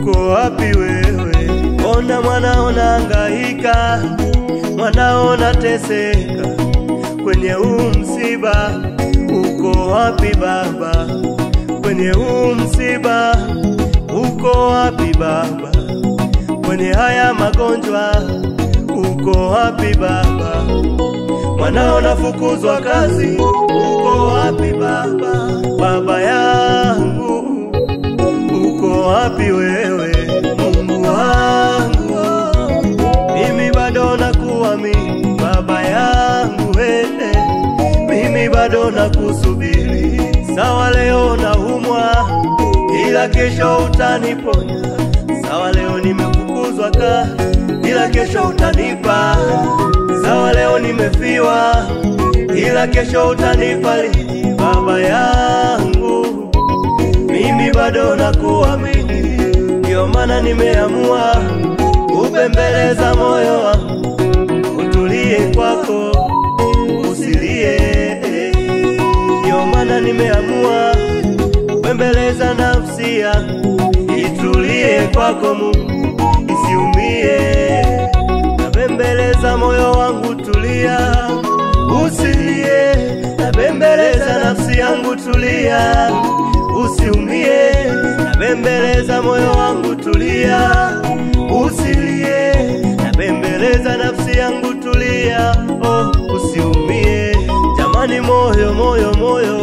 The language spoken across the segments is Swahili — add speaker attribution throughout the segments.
Speaker 1: uko wapi wewe? Ona mwanao nahangaika, mwanao nateseka kwenye huu msiba, uko wapi baba? Kwenye huu msiba, uko wapi baba? Kwenye haya magonjwa, uko wapi baba? Mwanao nafukuzwa kazi, uko wapi baba? Baba yangu, uko wapi wewe? Mungu wangu, mimi bado nakuamini baba yangu, mimi bado nakusubiri. Sawa leo naumwa, ila kesho utaniponya. Sawa leo nimefukuzwa kazi, ila kesho utanipa. Sawa leo nimefiwa, ila kesho utanifariji. Baba yangu, mimi bado nakuamini. Ndio maana nimeamua kubembeleza moyo wangu, utulie kwako, usilie. Ndio maana nimeamua kubembeleza nafsi yangu, itulie kwako Mungu, isiumie. Nabembeleza moyo wangu, tulia, usilie. Nabembeleza nafsi yangu, tulia, usiumie. Nabembeleza moyo wangu, tulia, usilie. Nabembeleza nafsi yangu, tulia, oh, usiumie. Jamani moyo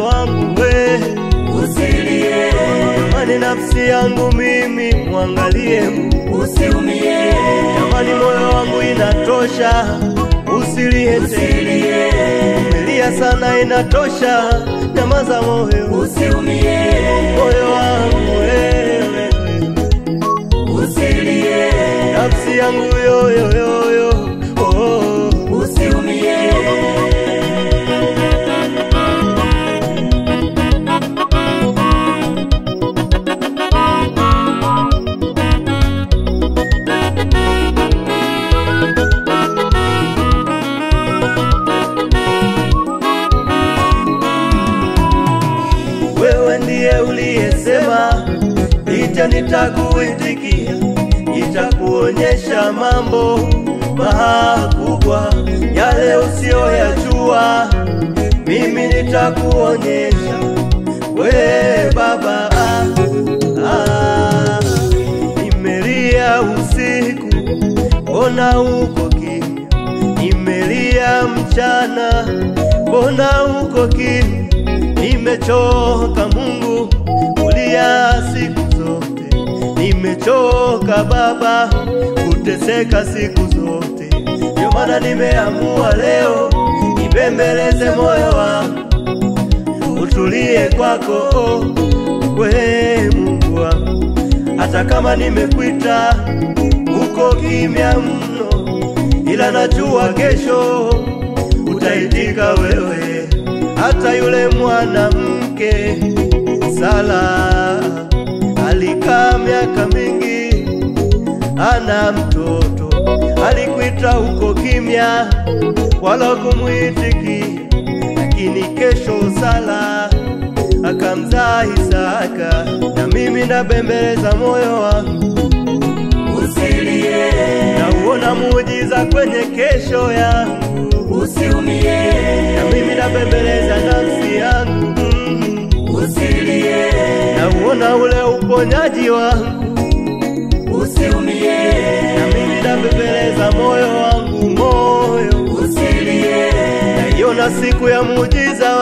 Speaker 1: wangu we, usilie. Jamani nafsi yangu mimi, muangalie, usiumie. Jamani moyo wangu inatosha, usilie tena. Umelia sana inatosha, nyamaza moyo, usiumie. Moyo wangu wewe, usilie. Nafsi yangu yo, oh, usiumie. Wewe ndiye uliyesema ita nitakuitikia, nitakuonyesha mambo makubwa yale usiyoyajua, mimi nitakuonyesha. We baba, nimelia usiku, mbona uko kimya? Nimelia mchana, mbona uko kimya? Nimechoka Mungu kulia siku zote, nimechoka Baba kuteseka siku zote. Ndio maana nimeamua leo nibembeleze moyo wangu, utulie kwako we Mungu wangu. Hata kama nimekuita uko kimya mno, ila najua kesho utaitika wewe. Hata yule mwanamke Sala alikaa miaka mingi ana mtoto, alikuita uko kimya wala kumuitiki, lakini kesho Sala akamzaa Isaka. Na mimi nabembeleza moyo wangu, usilie. Nauona muujiza kwenye kesho yangu, usiumie. Na mimi nabembeleza nafsi yangu, usilie. Nauona ule uponyaji wangu, usiumie. Na mimi nabembeleza moyo wangu, moyo, usilie. Naiona siku ya muujiza